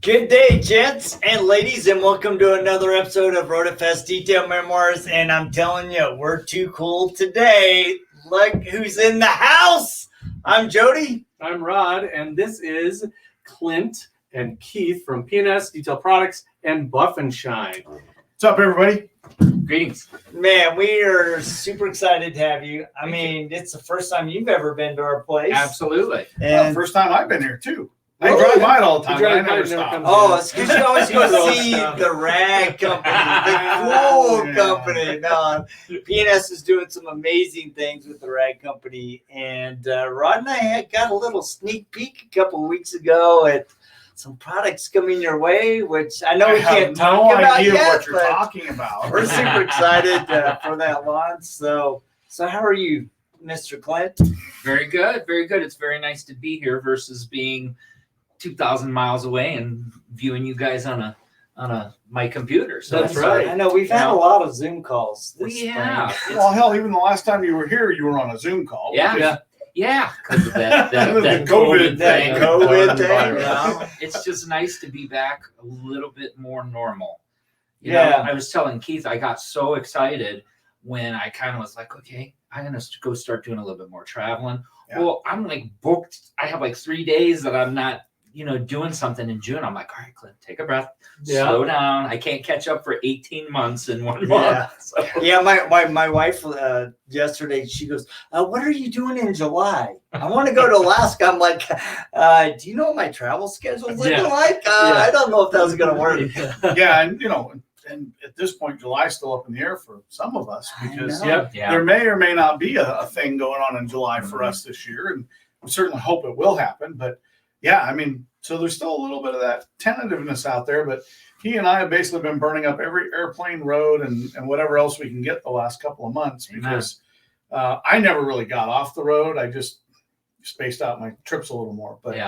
Good day, gents and ladies, and welcome to another episode of RotoFest Detail Memoirs. And I'm telling you, we're too cool today. Look who's in the house. I'm Jody. I'm Rod, and this is Clint and Keith from P&S Detail Products and Buff and Shine. What's up, everybody? Greetings. Man, we are super excited to have you. I mean, it's the first time you've ever been to our place. Absolutely. And First time I've been here, too. I drive by it all the time, but I never stop. oh, it's because you always go see the rag company, the cool company. No, P&S is doing some amazing things with the rag company. And Rod and I had got a little sneak peek a couple of weeks ago at some products coming your way, which I know we can't talk about yet. What you're talking about. We're super excited for that launch. So how are you, Mr. Clint? Very good. Very good. It's very nice to be here versus being 2,000 miles away and viewing you guys on my computer. So That's right. I know we've had a lot of Zoom calls. We have. Well, hell, even the last time you were here, you were on a Zoom call. Yeah. Because of that The COVID thing. thing. COVID thing. Yeah. It's just nice to be back a little bit more normal. You Yeah. know, I was telling Keith, I got so excited when I kind of was like, okay, I'm going to go start doing a little bit more traveling. Yeah. Well, I'm like booked. I have like 3 days that I'm not, doing something in June. I'm like, all right, Clint, take a breath, slow down. I can't catch up for 18 months in 1 month. So. Yeah, my wife yesterday, she goes, what are you doing in July? I want to go to Alaska. I'm like, do you know what my travel schedule's looking like? I don't know if that's going to work. Yeah, and at this point, July's still up in the air for some of us because Yeah. there may or may not be a thing going on in July for us this year, and we certainly hope it will happen. But yeah, I mean, so there's still a little bit of that tentativeness out there, but he and I have basically been burning up every airplane road and whatever else we can get the last couple of months because I never really got off the road. I just spaced out my trips a little more. But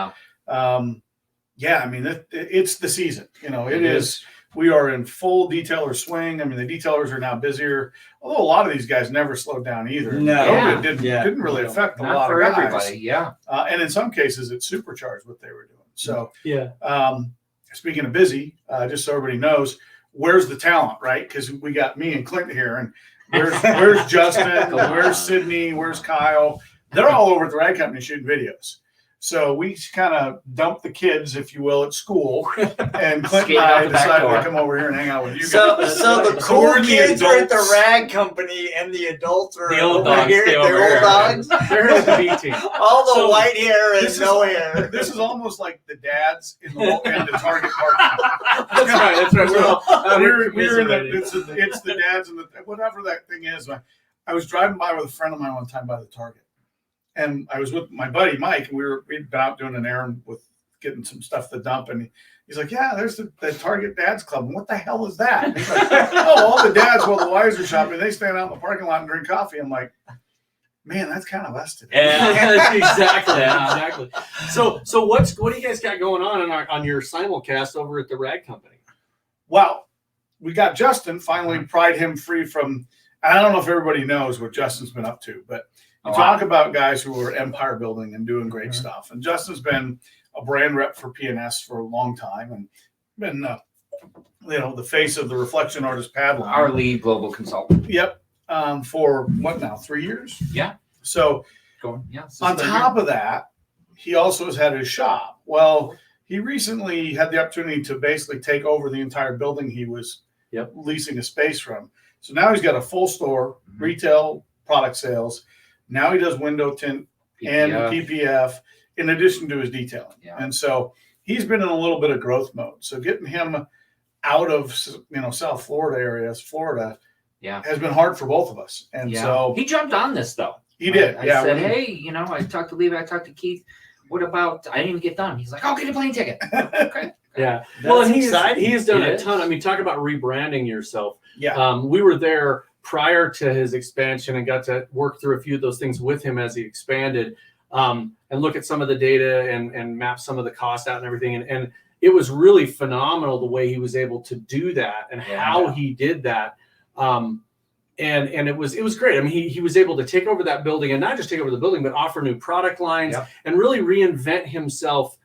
I mean, it's the season. It is. We are in full detailer swing. I mean, the detailers are now busier, although a lot of these guys never slowed down either. No. COVID didn't really affect a lot of guys. Everybody, yeah. And in some cases, it supercharged what they were doing. So, yeah. Speaking of busy, just so everybody knows, where's the talent, right? Because we got me and Clint here, and where's Justin? Where's Sydney? Where's Kyle? They're all over at the rag company shooting videos. So we kind of dumped the kids, if you will, at school, and Clint and I decided to come over here and hang out with you guys. So the cool kids are at the rag company, and the adults are the old over dogs. here. The old dogs. They're in the B team. All the white hair and no hair. This is almost like the dads in the Target parking. That's right. We're in it's the dads and whatever that thing is. I was driving by with a friend of mine one time by the Target. And I was with my buddy Mike, and we'd been out doing an errand with getting some stuff to dump, and he's like, "Yeah, there's the Target Dads Club. And what the hell is that?" And he's like, "Oh, all the dads while the wives are shopping, they stand out in the parking lot and drink coffee." I'm like, "Man, that's kind of us today." Yeah, exactly. So what do you guys got going on your simulcast over at the rag company? Well, we got Justin finally pried him free from. I don't know if everybody knows what Justin's been up to, but. You talk about guys who are empire building and doing great stuff. And Justin's been a brand rep for P&S for a long time and been, the face of the Reflection Artist pad line. Our lead global consultant. Yep. For what now, 3 years? Yeah. So on top of that, he also has had his shop. Well, he recently had the opportunity to basically take over the entire building he was leasing a space from. So now he's got a full store, retail product sales. Now he does window tint and PPF in addition to his detailing. Yeah. And so he's been in a little bit of growth mode. So getting him out of, South Florida, has been hard for both of us. And so he jumped on this though. He did. I said, hey, I talked to Levi, I talked to Keith. What about, I didn't even get done. He's like, I'll get a plane ticket. Okay. Yeah. Well, and he has done a ton. I mean, talk about rebranding yourself. Yeah. We were there prior to his expansion and got to work through a few of those things with him as he expanded and look at some of the data and map some of the cost out and everything. And it was really phenomenal the way he was able to do that and how he did that. And it was great. I mean, he was able to take over that building and not just take over the building, but offer new product lines and really reinvent himself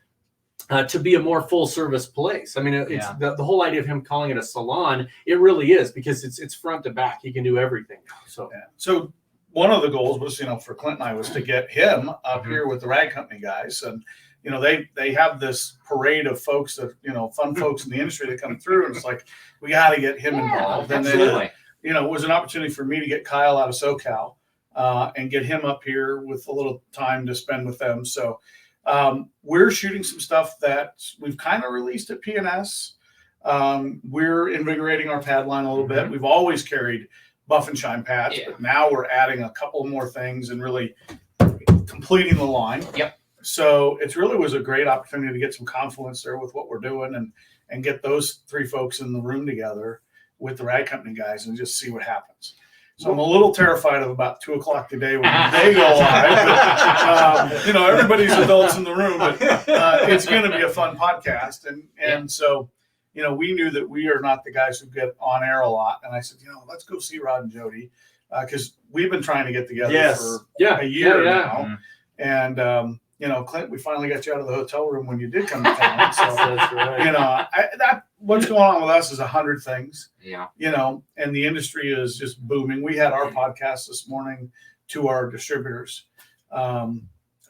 to be a more full service place. I mean, it's Yeah. the whole idea of him calling it a salon. It really is, because it's front to back. He can do everything now. So So one of the goals was, for Clint and I, was to get him up Mhm. here with the rag company guys. And, they have this parade of folks that, fun folks in the industry that come through, and it's like, we got to get him involved. And absolutely. then, it was an opportunity for me to get Kyle out of SoCal and get him up here with a little time to spend with them. So we're shooting some stuff that we've kind of released at PNS. We're invigorating our pad line a little bit. We've always carried buff and shine pads, but now we're adding a couple more things and really completing the line. Yep. So it really was a great opportunity to get some confluence there with what we're doing, and get those three folks in the room together with the rag company guys and just see what happens. So I'm a little terrified of about 2:00 today when they go live. But, everybody's adults in the room, but it's going to be a fun podcast. And so, we knew that we are not the guys who get on air a lot. And I said, let's go see Rod and Jody, because we've been trying to get together for a year now. And, Clint, we finally got you out of the hotel room when you did come to town. So, that's right. What's going on with us is 100 things. Yeah. And the industry is just booming. We had our podcast this morning to our distributors. So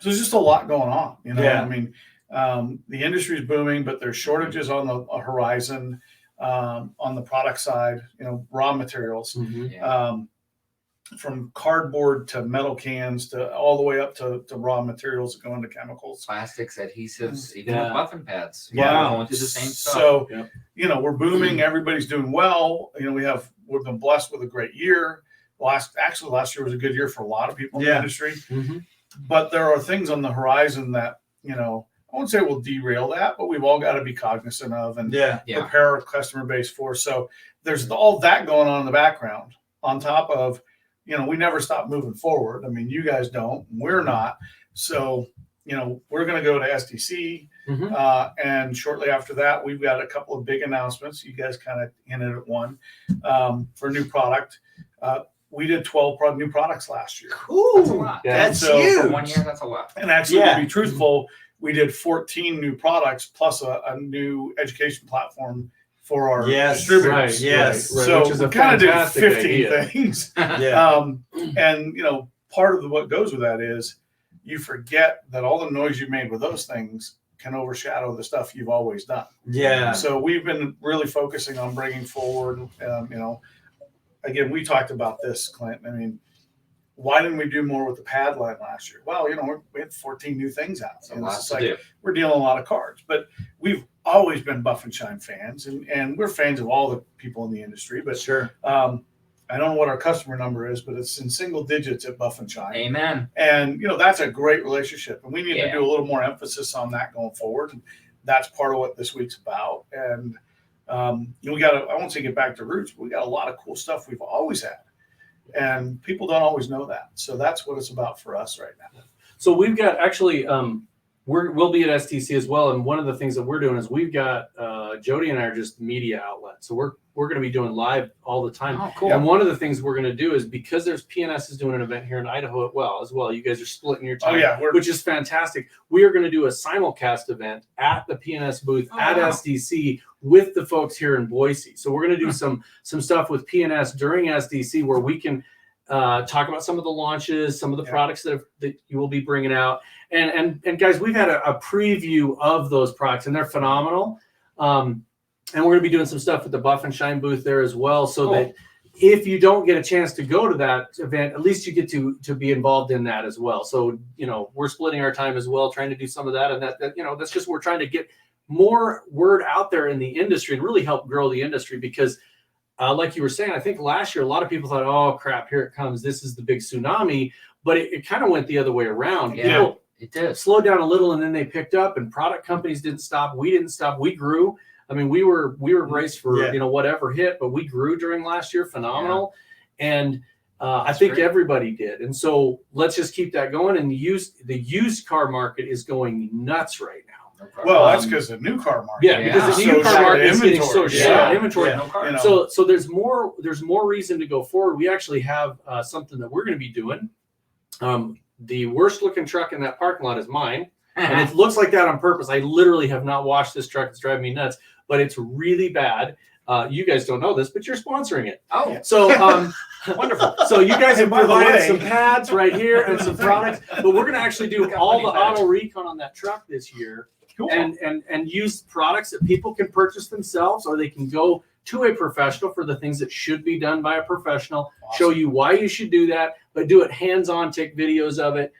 there's just a lot going on. I mean, the industry is booming, but there's shortages on the horizon on the product side. Raw materials. Mm-hmm. From cardboard to metal cans to all the way up to raw materials that go into chemicals, plastics, adhesives, even with muffin pads. Wow. Going through the same stuff. So, we're booming. Everybody's doing well. We've been blessed with a great year. Last year was a good year for a lot of people in the industry. Mm-hmm. But there are things on the horizon that, I won't say will derail that, but we've all got to be cognizant of and prepare our customer base for. So there's all that going on in the background on top of, we never stop moving forward. I mean, you guys don't, we're not. So, we're going to go to SDC. Mm-hmm. And shortly after that, we've got a couple of big announcements. You guys kind of hinted at one for a new product. We did 12 new products last year. Ooh, that's a lot. That's so, huge. For 1 year, that's a lot. And actually, to be truthful, we did 14 new products plus a new education platform for our distributors. Right, yes. Right, So which is we a kind of did fantastic 15 idea. things. Yeah. And, part of what goes with that is you forget that all the noise you made with those things can overshadow the stuff you've always done. Yeah. So we've been really focusing on bringing forward, again, we talked about this, Clint. I mean, why didn't we do more with the pad line last year? Well, we had 14 new things out. That's a lot to do. We're dealing a lot of cards, but we've always been Buff and Shine fans, and we're fans of all the people in the industry. But Sure. I don't know what our customer number is, but it's in single digits at Buff and Shine. Amen. And that's a great relationship, and we need to do a little more emphasis on that going forward. And that's part of what this week's about. And we got to, I won't say get back to roots, but we got a lot of cool stuff we've always had, and people don't always know that. So that's what it's about for us right now. So we've got actually, we'll be at STC as well. And one of the things that we're doing is we've got Jody and I are just media outlets. So we're going to be doing live all the time. Oh, cool. And one of the things we're going to do is, because there's PNS is doing an event here in Idaho as well. You guys are splitting your time, which is fantastic. We are going to do a simulcast event at the PNS booth at SDC with the folks here in Boise. So we're going to do some stuff with PNS during SDC where we can talk about some of the launches, some of the products that you will be bringing out. And guys, we've had a preview of those products, and they're phenomenal. And we're going to be doing some stuff at the Buff and Shine booth there as well, so that if you don't get a chance to go to that event, at least you get to be involved in that as well. So, we're splitting our time as well, trying to do some of that. And that's just, we're trying to get more word out there in the industry and really help grow the industry, because like you were saying, I think last year, a lot of people thought, oh crap, here it comes. This is the big tsunami, but it kind of went the other way around. Yeah. People It did. slowed down a little, and then they picked up, and product companies didn't stop. We didn't stop. We grew. I mean, we were braced for whatever hit, but we grew during last year, phenomenal, and I think everybody did. And so let's just keep that going. And the used car market is going nuts right now. Well, that's because the new car market. Because the new car market is getting so short. Inventory. Yeah. So there's more reason to go forward. We actually have something that we're going to be doing. The worst looking truck in that parking lot is mine. And it looks like that on purpose. I literally have not washed this truck. It's driving me nuts, but it's really bad. You guys don't know this, but you're sponsoring it. Oh, So wonderful. So you guys have by the provided way- some pads right here and some products, but we're going to actually do all the auto recon on that truck this year, Cool. and use products that people can purchase themselves, or they can go to a professional for the things that should be done by a professional. Awesome. Show you why you should do that, but do it hands-on. Take videos of it.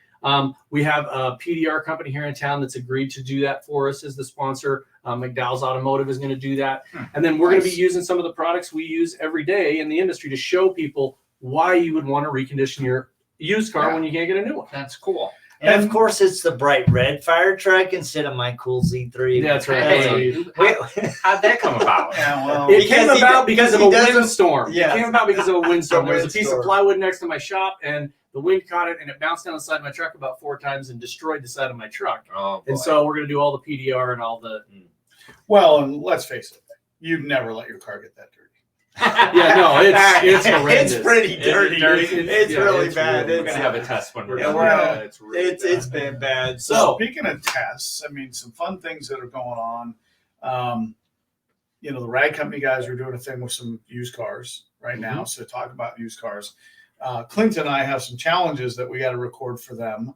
We have a PDR company here in town that's agreed to do that for us as the sponsor. McDowell's Automotive is going to do that. And then we're going to be using some of the products we use every day in the industry to show people why you would want to recondition your used car when you can't get a new one. That's cool. And of course, it's the bright red fire truck instead of my cool Z3. That's right. Hey, how'd that come about? Yeah, well, It came about because of a windstorm. Yeah. It came about because of a windstorm. There was a piece of windstorm. plywood next to my shop, and the wind caught it, and it bounced down the side of my truck about 4 times and destroyed the side of my truck. Oh, And so we're going to do all the PDR and all the. well, and let's face it, you'd never let your car get that dirty. Yeah, no, it's horrendous. It's pretty Is it dirty. dirty? It's Yeah, really it's bad. really we're gonna have a test when we're Yeah, done. well, it's really It's bad. been bad. So- Speaking of tests, I mean, some fun things that are going on. You know, the rag company guys are doing a thing with some used cars right now. So talk about used cars. Clint and I have some challenges that we got to record for them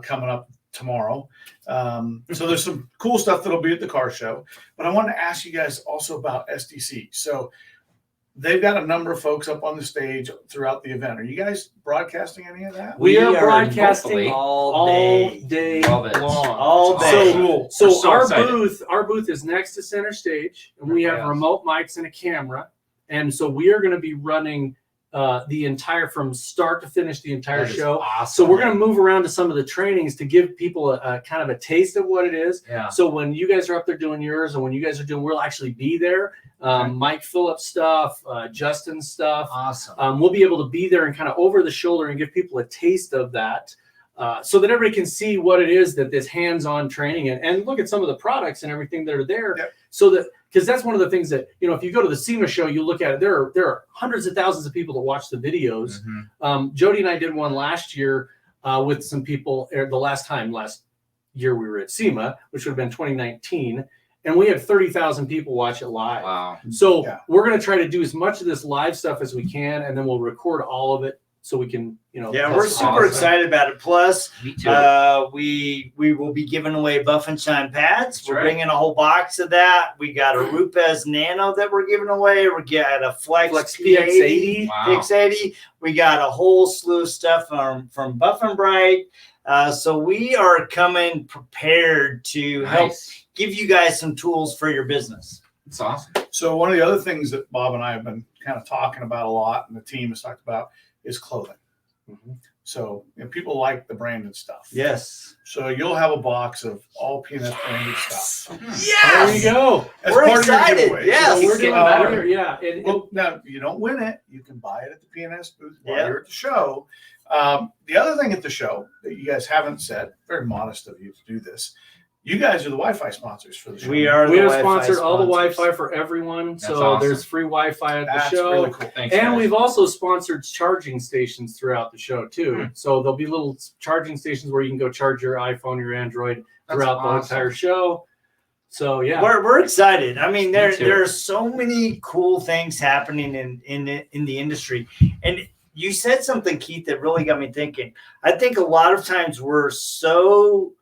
coming up tomorrow. So there's some cool stuff that'll be at the car show. But I want to ask you guys also about SDC. So they've got a number of folks up on the stage throughout the event. Are you guys broadcasting any of that? We are hopefully broadcasting all day. Love it. long. All day. So, Cool. so, We're so our excited. booth is next to center stage, and we have Yes. remote mics and a camera, and so we are going to be running the entire from start to finish the entire That is show. awesome. So we're going to move around to some of the trainings to give people a kind of a taste of what it is. Yeah. So when you guys are up there doing yours, and when you guys are doing, we'll actually be there. Mike Phillips stuff, Justin stuff. Awesome. We'll be able to be there and kind of over the shoulder and give people a taste of that, so that everybody can see what it is that this hands-on training and look at some of the products and everything that are there. Yep. So that, because that's one of the things that, you know, if you go to the SEMA show, you look at it, there are hundreds of thousands of people that watch the videos. Jody and I did one last year with some people, last year we were at SEMA, which would have been 2019. And we had 30,000 people watch it live. Wow. So Yeah. we're going to try to do as much of this live stuff as we can, and then we'll record all of it so we can, you know. Yeah, test we're it. super awesome. excited about it. Plus, Me too. we will be giving away Buff and Shine pads. That's We're right. bringing a whole box of that. We got a Rupes Nano that we're giving away. We got a Flex PX80. Wow. PX80. We got a whole slew of stuff from Buff and Bright. So we are coming prepared to help Nice. give you guys some tools for your business. It's awesome. So one of the other things that Bob and I have been kind of talking about a lot, and the team has talked about, is clothing. Mhm. So people like the branded stuff. Yes. So you'll have a box of all PNS branded stuff. There you go. As We're part of your excited. giveaway. Yes. So we're Keeps doing getting better. better. Yeah. And Well, now you don't win it. You can buy it at the PNS booth while Yeah. you're at the show. The other thing at the show that you guys haven't said, very modest of you to do this. You guys are the Wi-Fi sponsors for the show. We are we the have Wi-Fi sponsored all the sponsors. Wi-Fi for everyone. That's So awesome. there's free Wi-Fi at the That's show. really cool. Thanks, And guys. we've also sponsored charging stations throughout the show too. Hmm. So there'll be little charging stations where you can go charge your iPhone, your Android That's throughout the awesome. entire show. So yeah, We're excited. I mean, there too. are so many cool things happening in the industry. And you said something, Keith, that really got me thinking. I think a lot of times we're so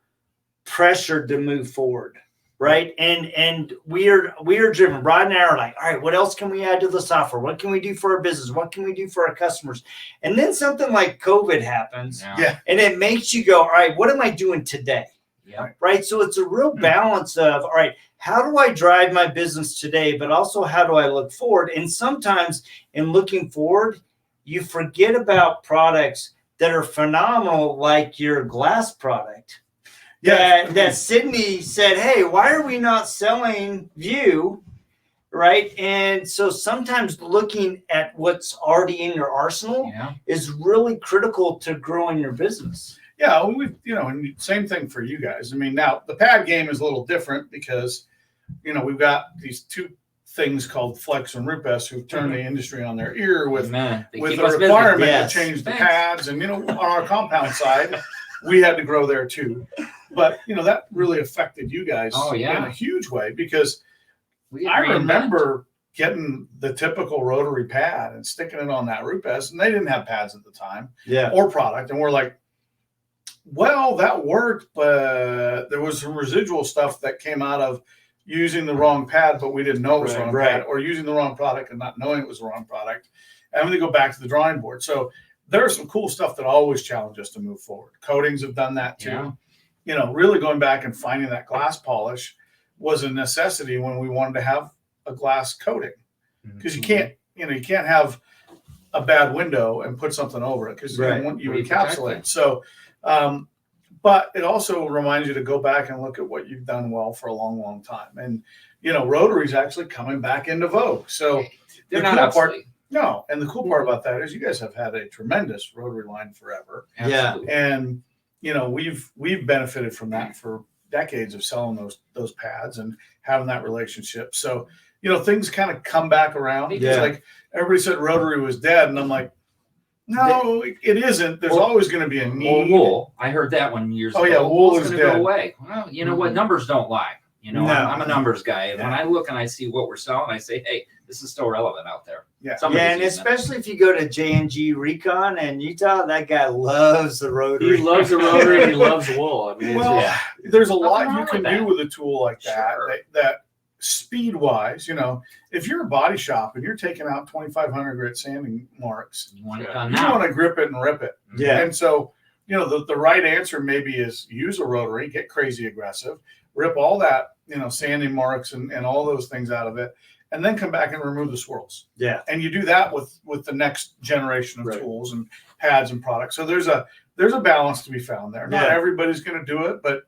pressured to move forward, right? And we are driven. Rod and I are like, all right, what else can we add to the software? What can we do for our business? What can we do for our customers? And then something like COVID happens, Yeah. and it makes you go, all right, what am I doing today? Yeah. Right. So it's a real balance of, all right, how do I drive my business today, but also how do I look forward? And sometimes in looking forward, you forget about products that are phenomenal, like your glass product. Yeah. That Sydney said, hey, why are we not selling View? Right. And so sometimes looking at what's already in your arsenal Yeah. is really critical to growing your business. Yeah, and same thing for you guys. I mean, now the pad game is a little different because, we've got these two things called Flex and Rupes who've turned the industry on their ear with Man, they the keep us busy. requirement Yes. to change the Thanks. pads. And, on our compound side, we had to grow there too. But that really affected you guys in a huge way, because I remember getting the typical rotary pad and sticking it on that root pads, and they didn't have pads at the time, or product, and we're like, well, that worked, but there was some residual stuff that came out of using the wrong pad, but we didn't know it was the wrong pad, or using the wrong product and not knowing it was the wrong product, having to go back to the drawing board. So there's some cool stuff that always challenge us to move forward. Coatings have done that too. Really going back and finding that glass polish was a necessity when we wanted to have a glass coating, because you can't have a bad window and put something over it, because you encapsulate. So, but it also reminds you to go back and look at what you've done well for a long, long time. And, rotary's actually coming back into vogue. So they're not obsolete. No. And the cool part about that is you guys have had a tremendous rotary line forever. Absolutely. And, we've benefited from that for decades of selling those pads and having that relationship. So, things kind of come back around. It's like everybody said rotary was dead. And I'm like, no, it isn't. There's always going to be a need. Wool. I heard that one years ago. Oh, yeah, wool is dead. Go away. Well, you know what? Numbers don't lie. I'm a numbers guy. And when I look and I see what we're selling, I say, hey, this is still relevant out there. Yeah. And especially if you go to J&G Recon and Utah, that guy loves the rotary. He loves the rotary. He loves wool. I mean, there's a lot you can do with a tool like that. That speed wise, if you're a body shop and you're taking out 2,500 grit sanding marks, you want to grip it and rip it. Yeah. And so, the right answer maybe is use a rotary, get crazy aggressive, rip all that, sanding marks and all those things out of it, and then come back and remove the swirls. Yeah. And you do that with the next generation of tools and pads and products. So there's a balance to be found there. Not everybody's going to do it, but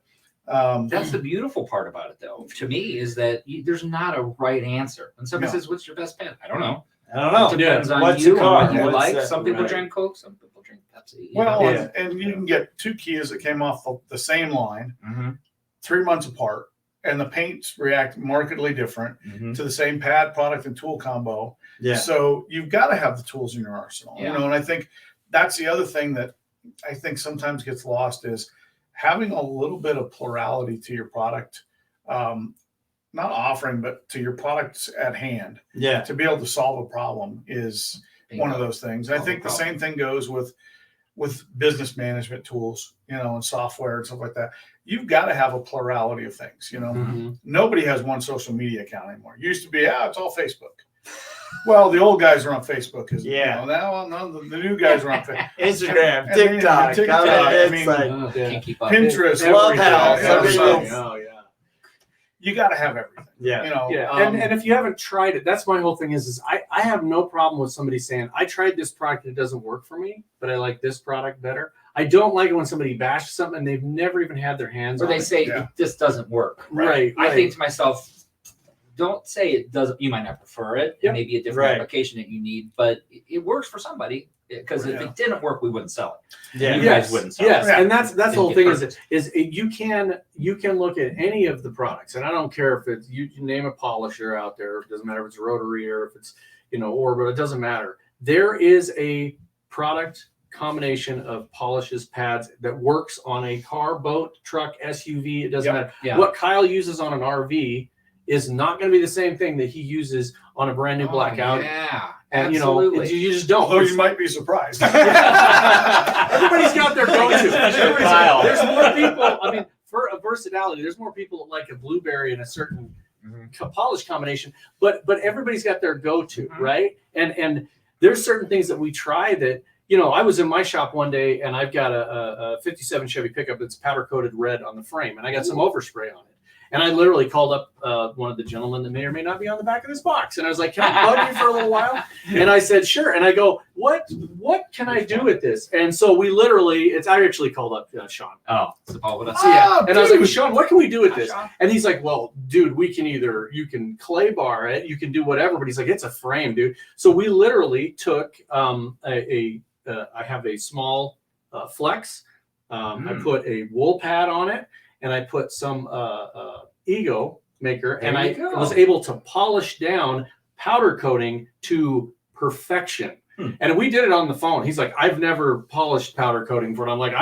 that's the beautiful part about it, though, to me, is that there's not a right answer. When somebody says, what's your best pen? I don't know. It depends on what's you and what you what's like. Some people drink Coke, some people drink Pepsi. And you can get two Kias that came off the same line, 3 months apart, and the paints react markedly different to the same pad, product, and tool combo. Yeah. So you've got to have the tools in your arsenal. And I think that's the other thing that I think sometimes gets lost is having a little bit of plurality to your product, not offering, but to your products at hand. Yeah. To be able to solve a problem is one of those things. I think the same thing goes with business management tools, and software and stuff like that. You've got to have a plurality of things. Nobody has one social media account anymore. It used to be, it's all Facebook. Well, the old guys are on Facebook. Now the new guys are on Facebook. Instagram, TikTok. Can't keep up. Pinterest, Clubhouse. You got to have everything. And if you haven't tried it, that's my whole thing is I have no problem with somebody saying, I tried this product and it doesn't work for me, but I like this product better. I don't like it when somebody bashes something and they've never even had their hands on it. Or they say, this doesn't work. Right. I think to myself, don't say it doesn't. You might not prefer it. It may be a different application that you need, but it works for somebody. Because if it didn't work, we wouldn't sell it. You guys wouldn't sell it. And that's the whole thing is you can look at any of the products, and I don't care if it's you name a polisher out there. It doesn't matter if it's rotary or if it's Orbit. It doesn't matter. There is a product combination of polishes, pads that works on a car, boat, truck, SUV. It doesn't matter. What Kyle uses on an RV is not going to be the same thing that he uses on a brand new black Audi. And absolutely. You just don't. Although you might be surprised. Everybody's got their go-to. There's more people. I mean, for a versatility, there's more people that like a blueberry and a certain polish combination. But everybody's got their go-to, right? And there's certain things that we try that. I was in my shop one day and I've got a 57 Chevy pickup that's powder coated red on the frame, and I got some overspray on it. And I literally called up one of the gentlemen that may or may not be on the back of this box. And I was like, can I bug you for a little while? And I said, sure. And I go, what can I do with this? And so we literally, I actually called up Sean. Oh, so Paul with us. And I was like, well, Sean, what can we do with this? And he's like, well, dude, you can clay bar it, you can do whatever. But he's like, it's a frame, dude. So we literally took I have a small flex. I put a wool pad on it. And I put some Ego maker, and I was able to polish down powder coating to perfection. And we did it on the phone. He's like, I've never polished powder coating for it. I'm like,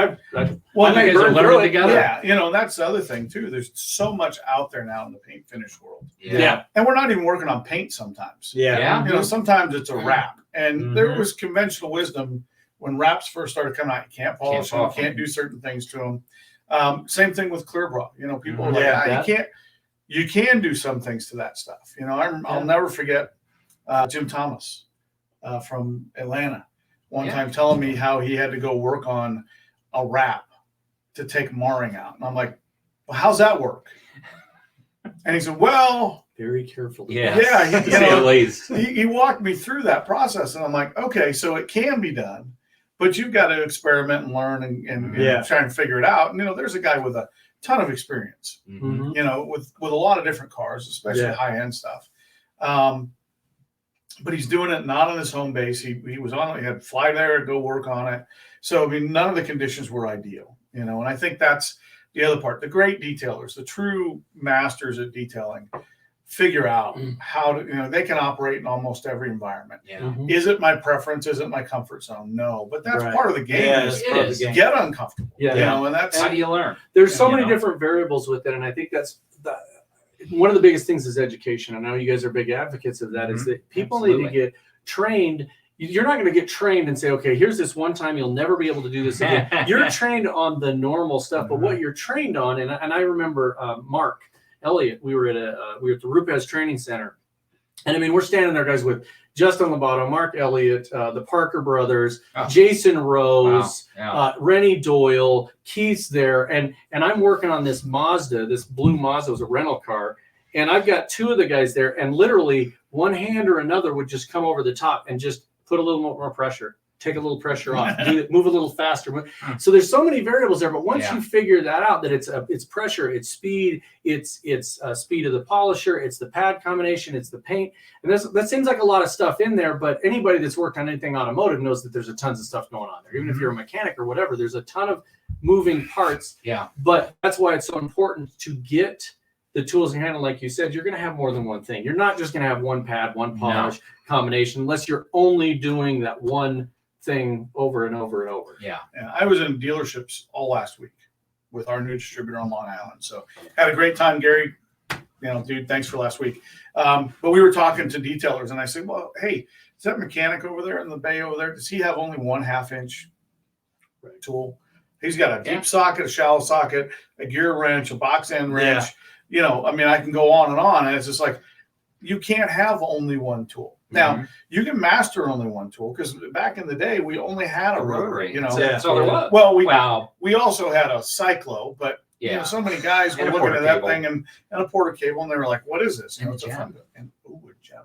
Well, I may you guys are burn learning through it. together. yeah, that's the other thing too. There's so much out there now in the paint finish world, Yeah. and we're not even working on paint sometimes. Yeah. Sometimes it's a wrap, and there was conventional wisdom when wraps first started coming out. You can't polish them, you can't do certain things to them. Same thing with clear bra. People are like, you can do some things to that stuff. I'll never forget Jim Thomas from Atlanta one time telling me how he had to go work on a wrap to take marring out. And I'm like, well, how's that work? And he said, well, very carefully. He walked me through that process. And I'm like, okay, so it can be done, but you've got to experiment and learn and try and figure it out. And, there's a guy with a ton of experience, with a lot of different cars, especially high-end stuff. But he's doing it not on his home base. He was on it. He had to fly there, go work on it. So, none of the conditions were ideal, and I think that's the other part. The great detailers, the true masters at detailing, figure out how to, they can operate in almost every environment. Is it my preference? Is it my comfort zone? No, but that's part of the game. Is get uncomfortable. And that's how do you learn? There's so many different variables with it, and I think that's one of the biggest things is education. I know you guys are big advocates of that. Is that people need to get trained. You're not going to get trained and say, okay, here's this one time you'll never be able to do this again. You're trained on the normal stuff, but what you're trained on, and I remember Mark Elliott, we were at the Rupes Training Center, and we're standing there, guys, with Justin Labato, Mark Elliott, the Parker brothers, Jason Rose, Rennie Doyle, Keith's there, and I'm working on this Mazda, this blue Mazda. It was a rental car, and I've got two of the guys there, and literally one hand or another would just come over the top and just put a little more pressure, take a little pressure off, move a little faster. So there's so many variables there, but once you figure that out, that it's pressure, it's speed, it's speed of the polisher, it's the pad combination, it's the paint, and that seems like a lot of stuff in there. But anybody that's worked on anything automotive knows that there's a tons of stuff going on there. Even if you're a mechanic or whatever, there's a ton of moving parts. But that's why it's so important to get the tools in your hand. Like you said, you're going to have more than one thing. You're not just going to have one pad, one polish combination, unless you're only doing that one thing over and over and over. I was in dealerships all last week with our new distributor on Long Island. So had a great time, Gary. Dude, thanks for last week. But we were talking to detailers, and I said, well, hey, is that mechanic over there in the bay over there, does he have only 1/2 inch tool? He's got a deep socket, a shallow socket, a gear wrench, a box end wrench. I can go on, and it's just like, you can't have only one tool. Now, you can master only one tool, because back in the day, we only had a rotary. That's all there was. Well, we also had a cyclo, but so many guys were looking at that thing and a porter cable, and they were like, "What is this?" It's a fun. And a gem.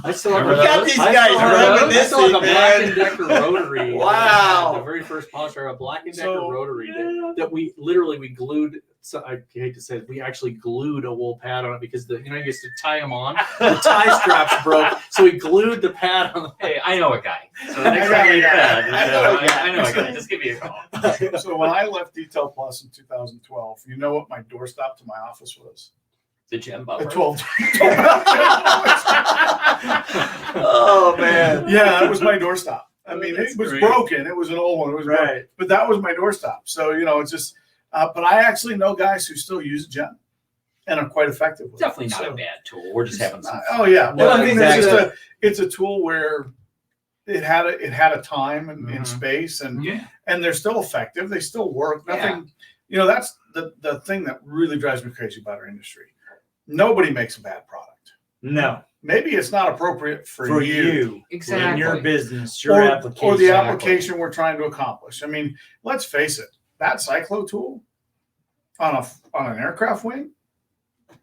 I still have these guys reminiscing, a Black & Decker rotary. Wow. The very first polisher, a Black & Decker rotary that we glued. So I hate to say it, we actually glued a wool pad on it because you used to tie them on. The tie straps broke, so we glued the pad on. Hey, I know a guy. So the next time you get I know a guy. Just give me a call. So when I left Detail Plus in 2012, you know what my doorstop to my office was? The gem buffer. The 12. Oh man. Yeah, it was my doorstop. It was broken. It was an old one. It was broken. But that was my doorstop. So it's just. But I actually know guys who still use gem and are quite effective with Definitely not a bad tool. We're just having some. Well, I think it's a tool where it had a time and space, and they're still effective. They still work. Nothing. That's the thing that really drives me crazy about our industry. Nobody makes a bad product. No. Maybe it's not appropriate for you. Exactly. In your business, your application. Or the application we're trying to accomplish. Let's face it. That cyclo tool on an aircraft wing,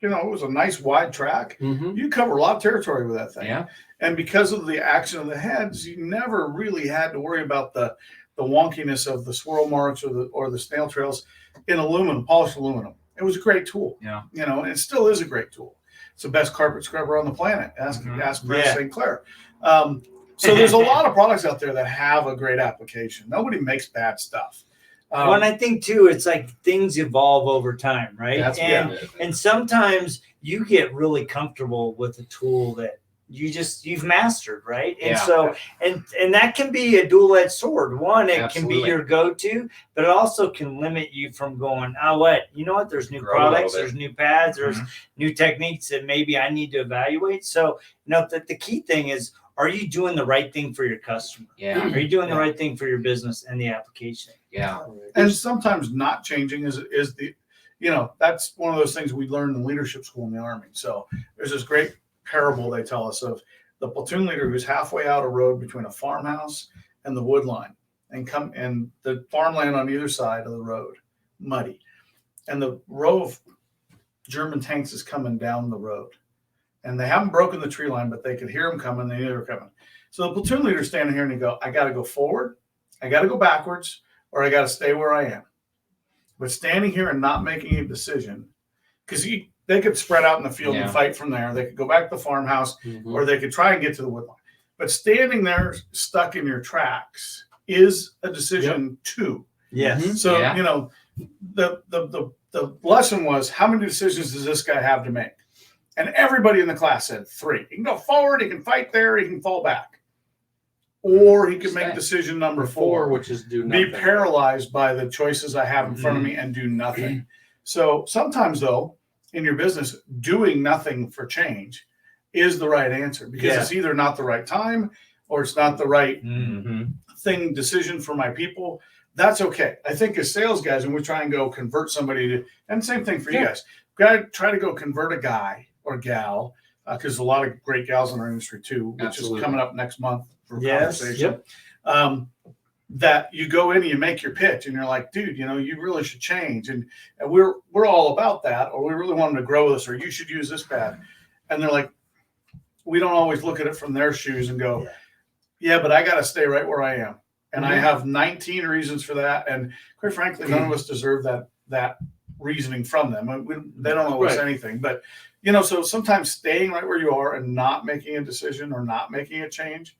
it was a nice wide track. You cover a lot of territory with that thing. Yeah. And because of the action of the heads, you never really had to worry about the wonkiness of the swirl marks or the snail trails in polished aluminum. It was a great tool. And it still is a great tool. It's the best carpet scrubber on the planet. Ask Chris St. Clair. So there's a lot of products out there that have a great application. Nobody makes bad stuff. And I think too, it's like things evolve over time, right? That's and sometimes you get really comfortable with a tool that you've mastered, right? And Yeah. so and that can be a dual-edged sword. One, it Absolutely. can be your go-to, but it also can limit you from going, oh, what? You know what? There's new Grow a little products, bit. there's new pads, there's new techniques that maybe I need to evaluate. So, the key thing is, are you doing the right thing for your customer? Yeah. Are you doing the right thing for your business and the application? Yeah. And sometimes not changing is the, that's one of those things we learned in leadership school in the Army. So there's this great parable they tell us of the platoon leader who's halfway out a road between a farmhouse and the wood line, and the farmland on either side of the road, muddy. And the row of German tanks is coming down the road. And they haven't broken the tree line, but they could hear them coming. They knew they were coming. So the platoon leader's standing here and he go, I got to go forward, I got to go backwards, or I got to stay where I am. But standing here and not making a decision, because they could spread out in the field and fight from there. They could go back to the farmhouse, or they could try and get to the woodline. But standing there stuck in your tracks is a decision too. Yes. So, the lesson was, how many decisions does this guy have to make? And everybody in the class said 3. He can go forward, he can fight there, he can fall back. Or he can make decision number 4, which is do nothing. Be paralyzed by the choices I have in front of me and do nothing. So sometimes, though, in your business, doing nothing for change is the right answer, because it's either not the right time or it's not the right decision for my people. That's okay. I think as sales guys, when we try and go convert somebody to, and same thing for you guys, try to go convert a guy or gal, because a lot of great gals in our industry too, which is coming up next month for conversation. That you go in and you make your pitch and you're like, dude, you really should change. And we're all about that, or we really want them to grow with us, or you should use this pad. And they're like, we don't always look at it from their shoes and go, yeah, but I got to stay right where I am. And I have 19 reasons for that. And quite frankly, none of us deserve that reasoning from them. They don't owe us anything, but so sometimes staying right where you are and not making a decision or not making a change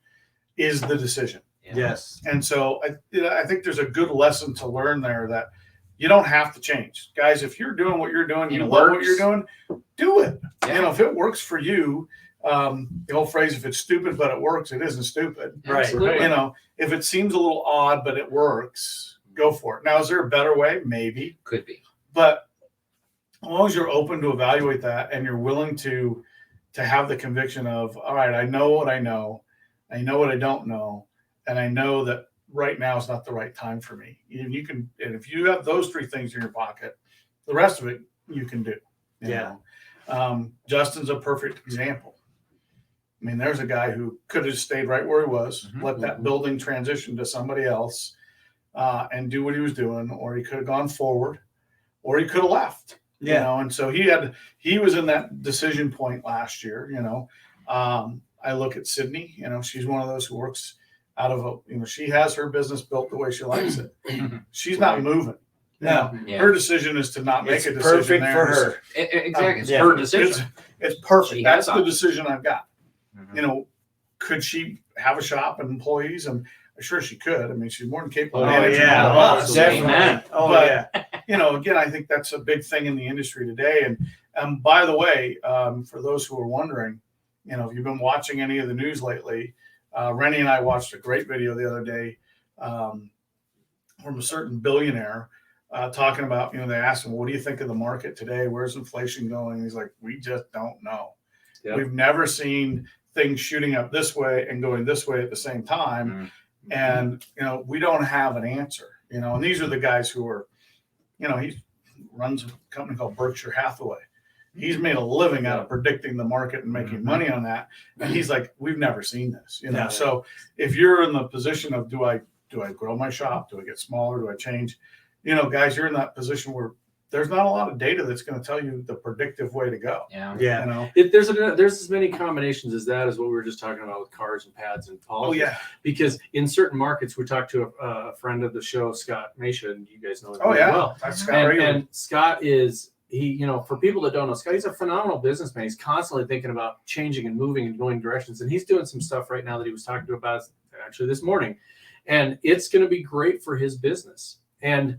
is the decision. Yes. And so I think there's a good lesson to learn there, that you don't have to change. Guys, if you're doing what you're doing, you love what you're doing, do it. Yeah. If it works for you, the old phrase, if it's stupid but it works, it isn't stupid. Right. If it seems a little odd but it works, go for it. Now, is there a better way? Maybe. Could be. But as long as you're open to evaluate that and you're willing to have the conviction of, all right, I know what I know what I don't know, and I know that right now is not the right time for me. And if you have those 3 things in your pocket, the rest of it you can do. You know? Justin's a perfect example. I mean, there's a guy who could have stayed right where he was, let that building transition to somebody else, and do what he was doing, or he could have gone forward, or he could have left. And so he was in that decision point last year. I look at Sydney, she's one of those who works out of she has her business built the way she likes it. She's not moving. Her decision is to not make a decision. Perfect for her. Exactly. It's her decision. It's perfect. That's the decision I've got. Could she have a shop and employees? I'm sure she could. I mean, she's more than capable of managing. Again, I think that's a big thing in the industry today. And by the way, for those who are wondering, if you've been watching any of the news lately, Rennie and I watched a great video the other day from a certain billionaire talking about, they asked him, what do you think of the market today? Where's inflation going? He's like, we just don't know. Yep. We've never seen things shooting up this way and going this way at the same time. And, we don't have an answer, and these are the guys who are, he runs a company called Berkshire Hathaway. He's made a living out of predicting the market and making money on that. And he's like, we've never seen this, So if you're in the position of, do I grow my shop? Do I get smaller? Do I change? Guys, you're in that position where there's not a lot of data that's going to tell you the predictive way to go. There's as many combinations as that as what we were just talking about with cars and pads and policies. Because in certain markets, we talked to a friend of the show, Scott Masha, and you guys know him well. That's Scott. And Scott is, for people that don't know, Scott, he's a phenomenal businessman. He's constantly thinking about changing and moving and going directions. And he's doing some stuff right now that he was talking to about actually this morning. And it's going to be great for his business. And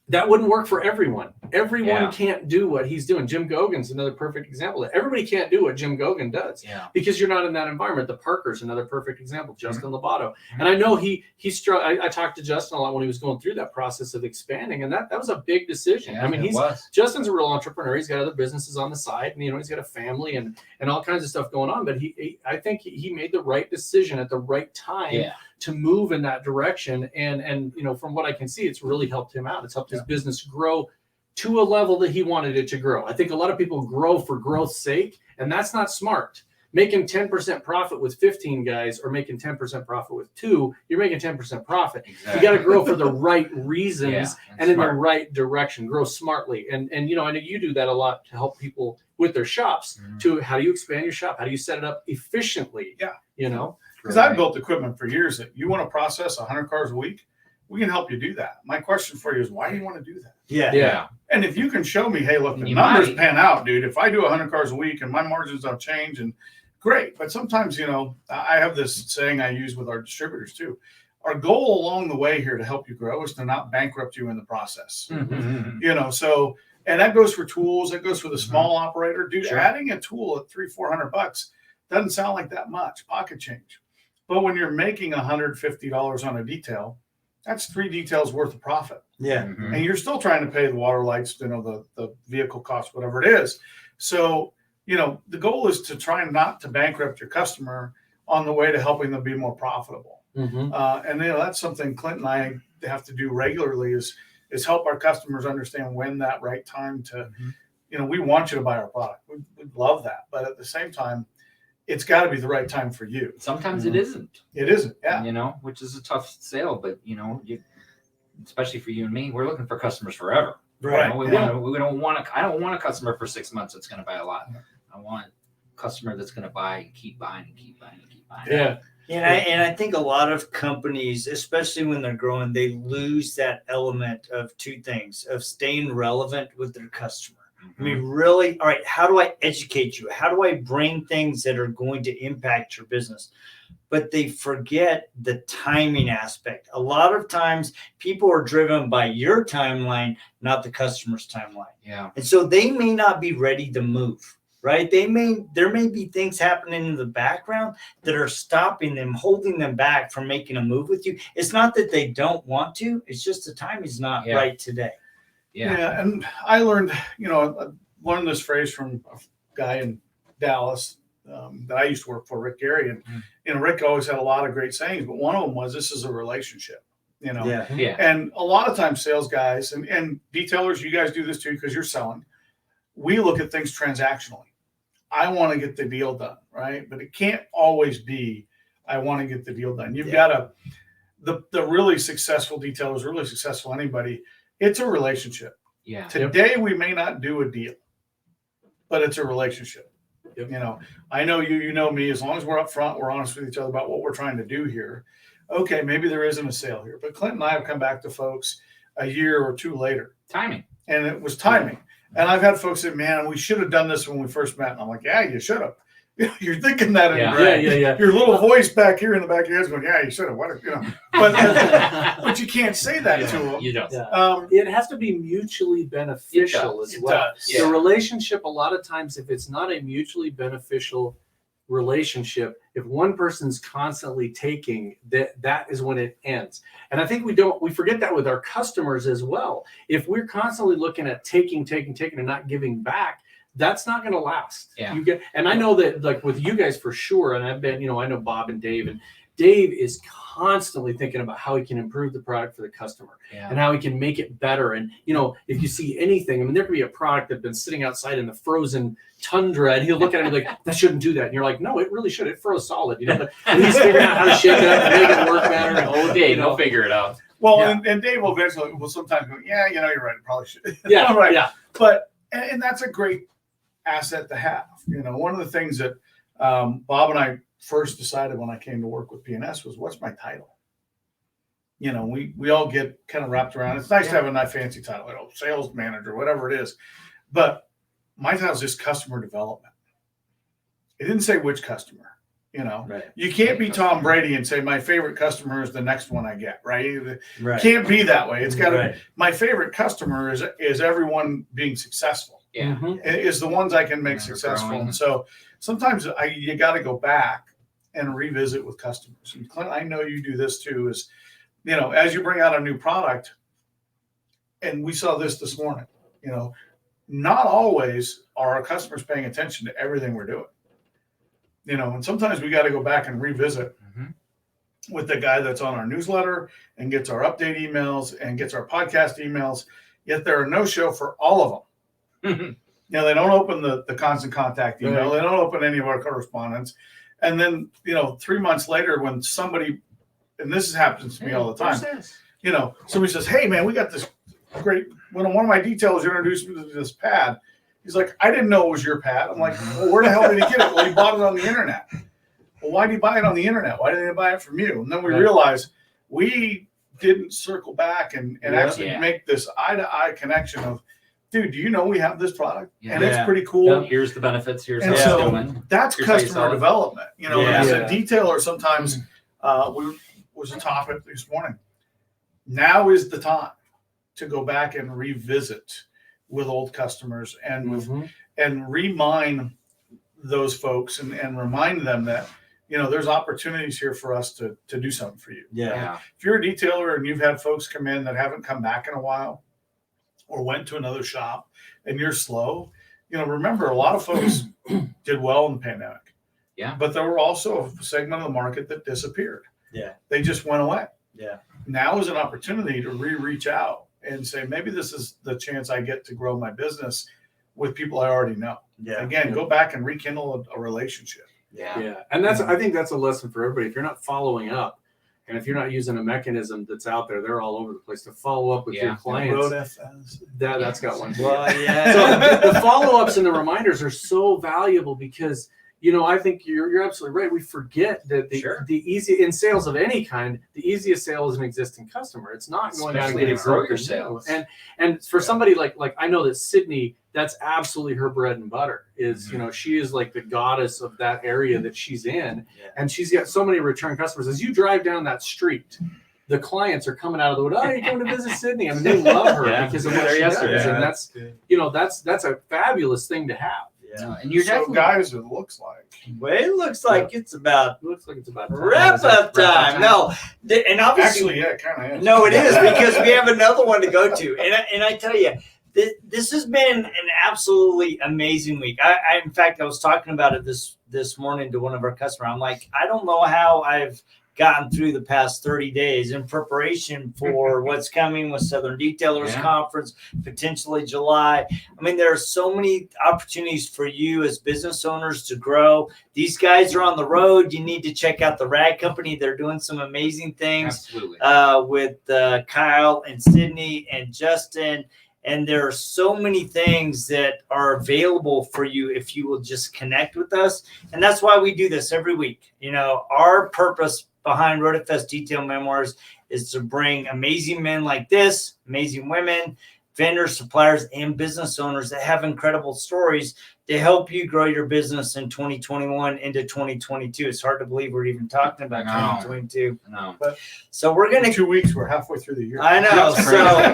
that wouldn't work for everyone. Everyone Yeah. can't do what he's doing. Jim Gogan's another perfect example. Everybody can't do what Jim Gogan does because you're not in that environment. The Parker's another perfect example. Justin Labato, and I know he I talked to Justin a lot when he was going through that process of expanding, and that was a big decision. Yeah, I mean, was. Justin's a real entrepreneur. He's got other businesses on the side, and he's got a family and all kinds of stuff going on. But I think he made the right decision at the right time to move in that direction. And from what I can see, it's really helped him out. It's helped his business grow to a level that he wanted it to grow. I think a lot of people grow for growth's sake, and that's not smart. Making 10% profit with 15 guys or making 10% profit with 2, you're making 10% profit. Exactly. You got to grow for the right reasons and in smart. the right direction. Grow smartly. And I know you do that a lot to help people with their shops. To how do you expand your shop? How do you set it up efficiently? Because I've built equipment for years that you want to process 100 cars a week, we can help you do that. My question for you is, why do you want to do that? Yeah. And if you can show me, hey, look, the You numbers might. pan out, dude. If I do 100 cars a week and my margins don't change, and great. But sometimes, I have this saying I use with our distributors too. Our goal along the way here to help you grow is to not bankrupt you in the process. So, and that goes for tools. That goes for the small operator. Dude, adding a tool at $300-400 doesn't sound like that much pocket change. But when you're making $150 on a detail, that's 3 details worth of profit. And you're still trying to pay the water, lights, the vehicle cost, whatever it is. So, the goal is to try not to bankrupt your customer on the way to helping them be more profitable. And that's something Clint and I have to do regularly is help our customers understand when that right time to, we want you to buy our product. We'd love that. But at the same time, it's got to be the right time for you. Sometimes it isn't. It isn't. Yeah. Which is a tough sale, but especially for you and me, we're looking for customers forever. Right. We don't want I don't want a customer for 6 months that's going to buy a lot. I want a customer that's going to buy and keep buying and keep buying and keep buying. And I think a lot of companies, especially when they're growing, they lose that element of 2 things, of staying relevant with their customer. I mean, really, all right, how do I educate you? How do I bring things that are going to impact your business? But they forget the timing aspect. A lot of times people are driven by your timeline, not the customer's timeline. Yeah. And so they may not be ready to move, right? There may be things happening in the background that are stopping them, holding them back from making a move with you. It's not that they don't want to, it's just the time is not right today. Yeah, and I learned this phrase from a guy in Dallas that I used to work for, Rick Gary, and Rick always had a lot of great sayings, but one of them was, "This is a relationship." And a lot of times, sales guys and detailers, you guys do this too because you're selling. We look at things transactionally. I want to get the deal done, right? But it can't always be, I want to get the deal done. You've got to the really successful detailers, really successful anybody. It's a relationship. Yeah. Today we may not do a deal, but it's a relationship. I know you know me. As long as we're up front, we're honest with each other about what we're trying to do here. Okay, maybe there isn't a sale here, but Clint and I have come back to folks a year or 2 later. Timing. And it was timing. And I've had folks say, "Man, we should have done this when we first met." And I'm like, "Yeah, you should have." You're thinking that in your brain. Your little voice back here in the back of your head is going, "Yeah, you should have." But you can't say that to them. You don't. It has to be mutually beneficial as well. The relationship, a lot of times, if it's not a mutually beneficial relationship, if one person's constantly taking, that is when it ends. And I think we forget that with our customers as well. If we're constantly looking at taking and not giving back, that's not going to last. And I know that, like with you guys for sure, and I've been, I know Bob and Dave is constantly thinking about how he can improve the product for the customer and how he can make it better. And, if you see anything, I mean, there could be a product that's been sitting outside in the frozen tundra and he'll look at it and be like, "That shouldn't do that." And you're like, "No, it really should. It froze solid." But he's figuring out how to shake it up and make it work better. And Dave, he'll figure it out. Well, and Dave will eventually sometimes go, "Yeah, you're right. It probably should." Right. Yeah. But, and that's a great asset to have. One of the things that Bob and I first decided when I came to work with PNS was, what's my title? We all get kind of wrapped around. It's nice to have a nice fancy title, sales manager, whatever it is. But my title is just customer development. It didn't say which customer. You know, Right. you can't be Tom Brady and say my favorite customer is the next one I get, right? Right. Can't be that way. It's got to. Right. My favorite customer is everyone being successful. Yeah. Is the ones I can make Yeah, they're successful. growing. And so sometimes you got to go back and revisit with customers. And Clint, I know you do this too. Is as you bring out a new product, and we saw this morning. Not always are our customers paying attention to everything we're doing. And sometimes we got to go back and revisit with the guy that's on our newsletter and gets our update emails and gets our podcast emails. Yet there are no show for all of them. They don't open the constant contact email. Right. They don't open any of our correspondence. And then, 3 months later, when somebody, and this happens to me all the time, somebody says, "Hey man, we got this great," when one of my detailers introduced me to this pad. He's like, "I didn't know it was your pad." I'm like, "Well, where the hell did he get it?" "Well, he bought it on the internet." "Well, why did he buy it on the internet? Why didn't he buy it from you?" And then we realized we didn't circle back and actually make this eye-to-eye connection of, dude, do you know we have this product? And it's pretty cool. Here's the benefits. Here's and how so it's doing. that's Here's how you customer sell it. development. As a detailer, sometimes was a topic this morning. Now is the time to go back and revisit with old customers and remind those folks and remind them that there's opportunities here for us to do something for you. Yeah. If you're a detailer and you've had folks come in that haven't come back in a while or went to another shop and you're slow, remember, a lot of folks did well in the pandemic. Yeah. But there were also a segment of the market that disappeared. Yeah. They just went away. Yeah. Now is an opportunity to reach out and say, maybe this is the chance I get to grow my business with people I already know. Yeah. Again, go back and rekindle a relationship. Yeah. And I think that's a lesson for everybody. If you're not following up, and if you're not using a mechanism that's out there, they're all over the place to follow up with your clients. That's got one. Well, So the follow-ups and the reminders are so valuable because I think you're absolutely right. We forget that the easy in sales of any kind, the easiest sale is an existing customer. It's not going out and getting broker sales. And for somebody like I know that Sydney, that's absolutely her bread and butter. Is she is like the goddess of that area that she's in, and she's got so many return customers. As you drive down that street, the clients are coming out of the wood. "Oh, you're coming to visit Sydney." I mean, they love her because of what she does, and that's a fabulous thing to have. Yeah. And you're So guys, it looks like. Well, it looks like it's about time. wrap up time. No, and obviously, Actually, yeah, it kind of is. no, it is because we have another one to go to, and I tell you, this has been an absolutely amazing week. I in fact, I was talking about it this morning to one of our customers. I'm like, I don't know how I've gotten through the past 30 days in preparation for what's coming with Southern Detailers Conference, potentially July. I mean, there are so many opportunities for you as business owners to grow. These guys are on the road. You need to check out the Rag Company. They're doing some amazing things with Kyle and Sydney and Justin. And there are so many things that are available for you if you will just connect with us. And that's why we do this every week. Our purpose behind RotoFest Detail Memoirs is to bring amazing men like this, amazing women, vendors, suppliers, and business owners that have incredible stories to help you grow your business in 2021 into 2022. It's hard to believe we're even talking about 2022. But so we're going to 2 weeks. We're halfway through the year. I know.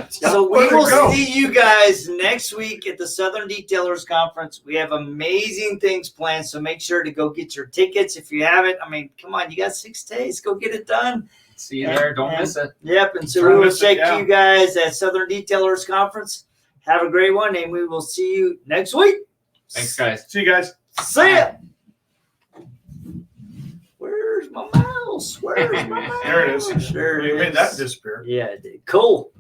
So we Where'd it will go? see you guys next week at the Southern Detailers Conference. We have amazing things planned, so make sure to go get your tickets if you haven't. I mean, come on, you got 6 days. Go get it done. See you there. Don't miss it. Yep. And so we will check you guys at Southern Detailers Conference. Have a great one, and we will see you next week. Thanks, guys. See you guys. See ya. Where's my mouse? Where's my mouse? There it is. There it You is. made that disappear. Yeah, it did. Cool.